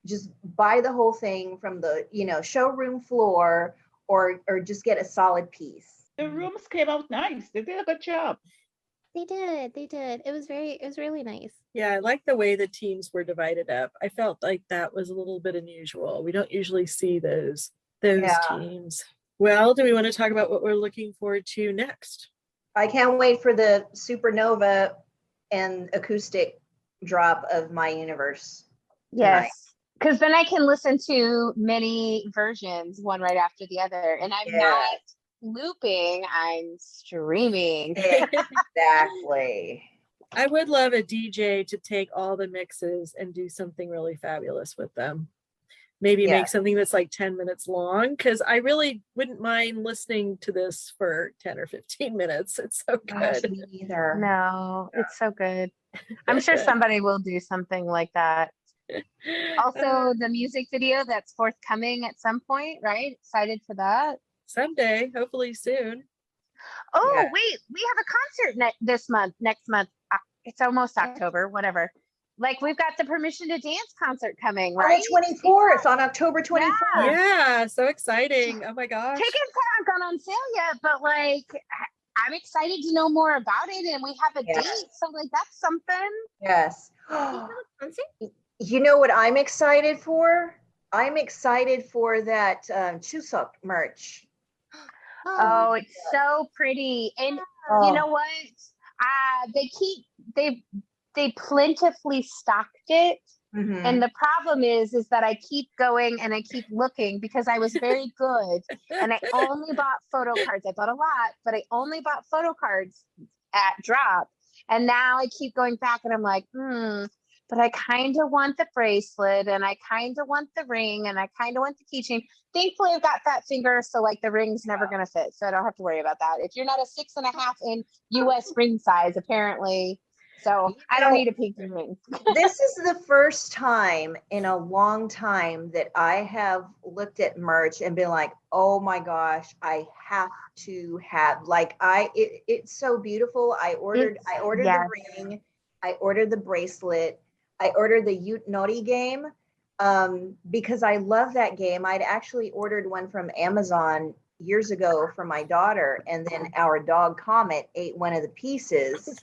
Speaker 1: just buy the whole thing from the, you know, showroom floor, or just get a solid piece.
Speaker 4: The rooms came out nice. They did a good job.
Speaker 2: They did. It was really nice.
Speaker 5: Yeah, I like the way the teams were divided up. I felt like that was a little bit unusual. We don't usually see those teams. Well, do we want to talk about what we're looking forward to next?
Speaker 1: I can't wait for the supernova and acoustic drop of My Universe.
Speaker 3: Yes, because then I can listen to many versions, one right after the other, and I'm not looping, I'm streaming.
Speaker 1: Exactly.
Speaker 5: I would love a DJ to take all the mixes and do something really fabulous with them. Maybe make something that's like 10 minutes long, because I really wouldn't mind listening to this for 10 or 15 minutes. It's so good.
Speaker 1: Me either.
Speaker 3: No, it's so good. I'm sure somebody will do something like that. Also, the music video that's forthcoming at some point, right? Excited for that.
Speaker 5: Someday, hopefully soon.
Speaker 3: Oh, wait, we have a concert next month. It's almost October, whatever. Like, we've got the Permission to Dance concert coming, right?
Speaker 1: On the 24th, on October 24th.
Speaker 5: Yeah, so exciting. Oh my gosh.
Speaker 3: Tickets haven't gone on sale yet, but like, I'm excited to know more about it, and we have a date, so like, that's something.
Speaker 1: Yes. You know what I'm excited for? I'm excited for that Chuseok merch.
Speaker 3: Oh, it's so pretty. And you know what? They plentifully stocked it. Mm-hmm. And the problem is that I keep going and I keep looking, because I was very good and I only bought photo cards. I bought a lot, but I only bought photo cards at drop. And now I keep going back and I'm like, but I kind of want the bracelet, and I kind of want the ring, and I kind of want the keychain. Thankfully, I've got fat fingers, so like the ring's never going to fit. So I don't have to worry about that. If you're not a 6.5 in US ring size, apparently. So I don't need a pinky ring.
Speaker 1: This is the first time in a long time that I have looked at merch and been like, oh my gosh, I have to have, like, it's so beautiful. I ordered the ring. I ordered the bracelet. I ordered the Ute Nori game because I love that game. I'd actually ordered one from Amazon years ago for my daughter, and then our dog Comet ate one of the pieces.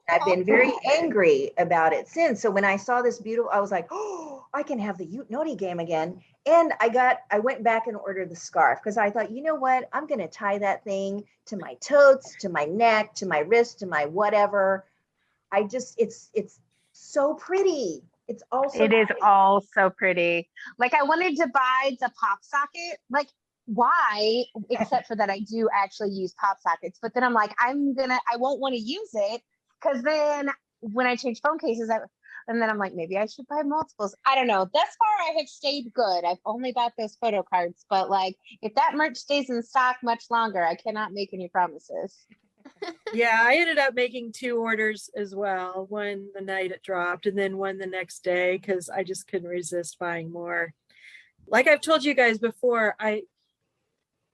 Speaker 1: I've been very angry about it since. So when I saw this beautiful, I was like, oh, I can have the Ute Noti game again. And I went back and ordered the scarf because I thought, you know what? I'm going to tie that thing to my totes, to my neck, to my wrist, to my whatever. It's so pretty. It's also
Speaker 3: It is all so pretty. Like, I wanted to buy the pop socket. Like, why? Except for that, I do actually use pop sockets. But then I'm like, I won't want to use it because then when I change phone cases, and then I'm like, maybe I should buy multiples. I don't know. Thus far, I have stayed good. I've only bought those photo cards. But like, if that merch stays in stock much longer, I cannot make any promises.
Speaker 5: Yeah, I ended up making 2 orders as well. One the night it dropped and then one the next day because I just couldn't resist buying more. Like I've told you guys before, I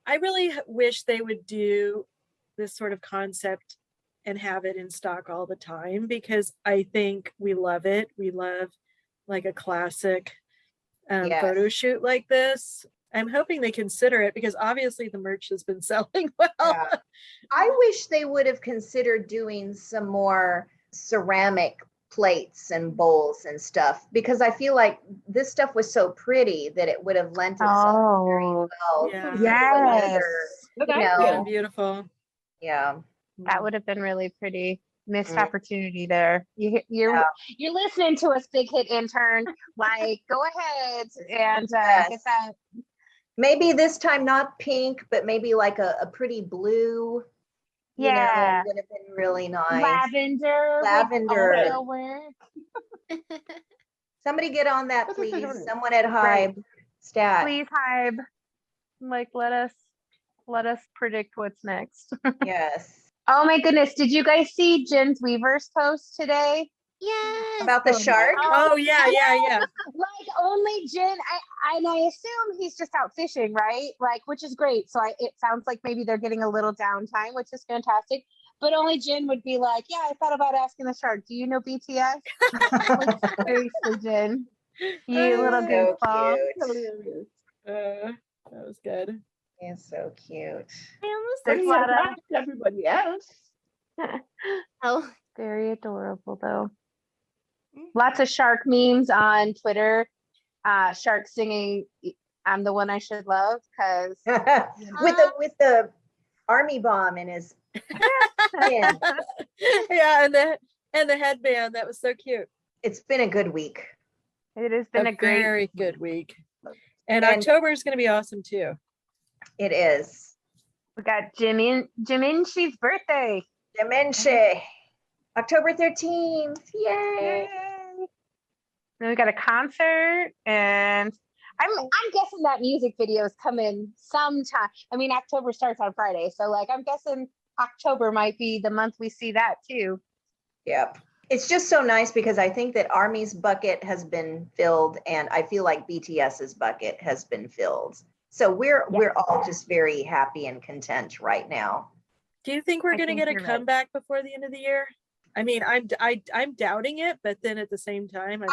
Speaker 5: really wish they would do this sort of concept and have it in stock all the time because I think we love it. We love like a classic photo shoot like this. I'm hoping they consider it because obviously the merch has been selling well.
Speaker 1: Yeah. I wish they would have considered doing some more ceramic plates and bowls and stuff because I feel like this stuff was so pretty that it would have lent itself very well.
Speaker 5: Yeah.
Speaker 3: Yes.
Speaker 5: Beautiful.
Speaker 1: Yeah.
Speaker 3: That would have been really pretty. Missed opportunity there. You're listening to us, big hit intern. Like, go ahead and get that.
Speaker 1: Maybe this time not pink, but maybe like a pretty blue. You know, would have been really nice.
Speaker 3: Lavender.
Speaker 1: Lavender. Somebody get on that, please. Someone at Hybe Stat.
Speaker 3: Please, Hybe. Like, let us predict what's next.
Speaker 1: Yes.
Speaker 3: Oh my goodness. Did you guys see Jen's Weaver's post today?
Speaker 2: Yes.
Speaker 1: About the shark?
Speaker 5: Oh yeah.
Speaker 3: Like, only Jen, I assume he's just out fishing, right? Like, which is great. So it sounds like maybe they're getting a little downtime, which is fantastic. But only Jen would be like, yeah, I thought about asking the shark, do you know BTS? Like, seriously, Jen. You little goofball.
Speaker 5: That was good.
Speaker 1: It's so cute.
Speaker 3: There's a lot of
Speaker 4: everybody else.
Speaker 2: Oh,
Speaker 3: very adorable though. Lots of shark memes on Twitter. Shark singing "I'm the one I should love" because
Speaker 1: with the army bomb in his hand.
Speaker 5: Yeah, and the headband, that was so cute.
Speaker 1: It's been a good week.
Speaker 3: It has been a
Speaker 5: very good week. And October is going to be awesome too.
Speaker 1: It is.
Speaker 3: We got Jiminchi's birthday.
Speaker 1: Jiminchi. October 13th. Yay.
Speaker 3: Then we got a concert, and I'm guessing that music video is coming sometime. I mean, October starts on Friday, so like I'm guessing October might be the month we see that too.
Speaker 1: Yep. It's just so nice because I think that Army's bucket has been filled, and I feel like BTS's bucket has been filled. So we're all just very happy and content right now.
Speaker 5: Do you think we're going to get a comeback before the end of the year? I mean, I'm doubting it, but then at the same time,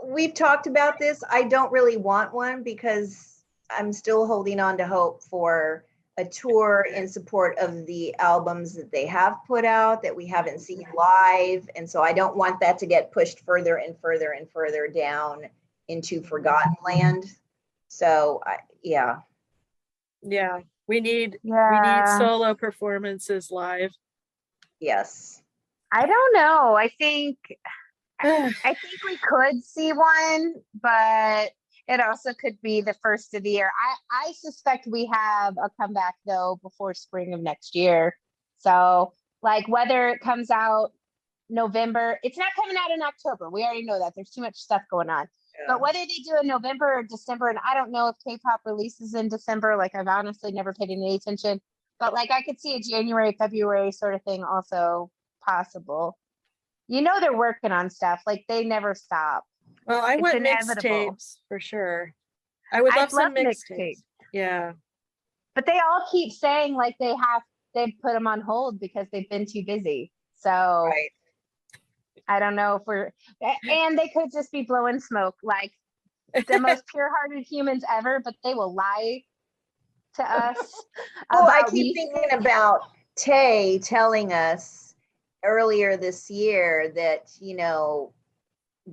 Speaker 1: we've talked about this. I don't really want one because I'm still holding on to hope for a tour in support of the albums that they have put out that we haven't seen live. And so I don't want that to get pushed further and further and further down into forgotten land. So
Speaker 5: we need solo performances live.
Speaker 1: Yes.
Speaker 3: I don't know. I think we could see one, but it also could be the first of the year. I suspect we have a comeback though before spring of next year. So like whether it comes out November, it's not coming out in October. We already know that. There's too much stuff going on. Yeah. But whether they do in November or December, and I don't know if K-pop releases in December, like I've honestly never paid any attention, but like I could see a January, February sort of thing also possible. You know, they're working on stuff. Like they never stop.
Speaker 5: Well, I want mixtapes for sure. I would love some mixtapes. Yeah.
Speaker 3: But they all keep saying like they put them on hold because they've been too busy. So right. I don't know if and they could just be blowing smoke like the most pure-hearted humans ever, but they will lie to us.
Speaker 1: Well, I
Speaker 3: about
Speaker 1: keep
Speaker 3: music.
Speaker 1: thinking about Tay telling us earlier this year that,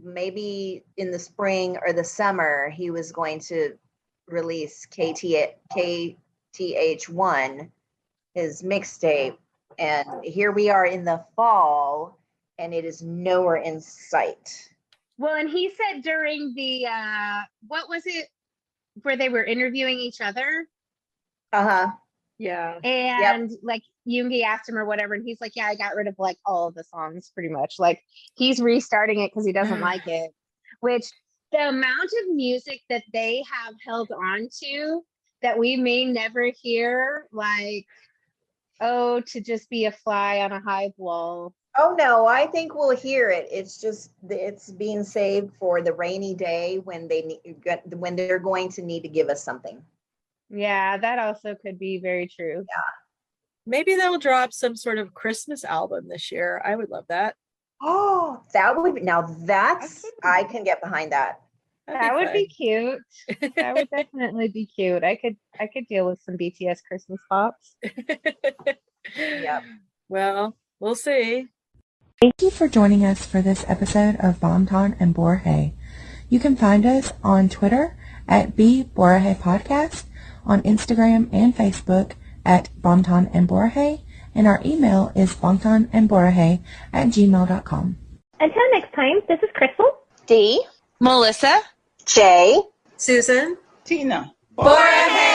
Speaker 1: maybe in the spring or the summer, he was going to release KTH1, his mixtape. And here we are in the fall, and it is nowhere in sight.
Speaker 3: Well, and he said during the, what was it, where they were interviewing each other?
Speaker 1: Uh-huh.
Speaker 5: Yeah.
Speaker 3: And like Yoongi asked him or whatever, and he's like, yeah, I got rid of like all of the songs pretty much. Like he's restarting it because he doesn't like it. Which the amount of music that they have held on to that we may never hear, like, oh, to just be a fly on a hive wall.
Speaker 1: Oh no, I think we'll hear it. It's just it's being saved for the rainy day when when they're going to need to give us something.
Speaker 3: Yeah, that also could be very true.
Speaker 1: Yeah.
Speaker 5: Maybe they'll drop some sort of Christmas album this year. I would love that.
Speaker 1: Oh, that would be, now that's I can get behind that.
Speaker 3: That would be cute. That would definitely be cute. I could deal with some BTS Christmas pops.
Speaker 1: Yep.
Speaker 5: Well, we'll see.
Speaker 6: Thank you for joining us for this episode of Borahae and Borahae. You can find us on Twitter at Borahae Podcast, on Instagram and Facebook at Borahae and Borahae, and our email is bongtanandborahae@gmail.com.
Speaker 7: Until next time, this is Crystal,
Speaker 1: D,
Speaker 8: Melissa,
Speaker 1: J,
Speaker 5: Susan.
Speaker 4: Tina.
Speaker 8: Borahae.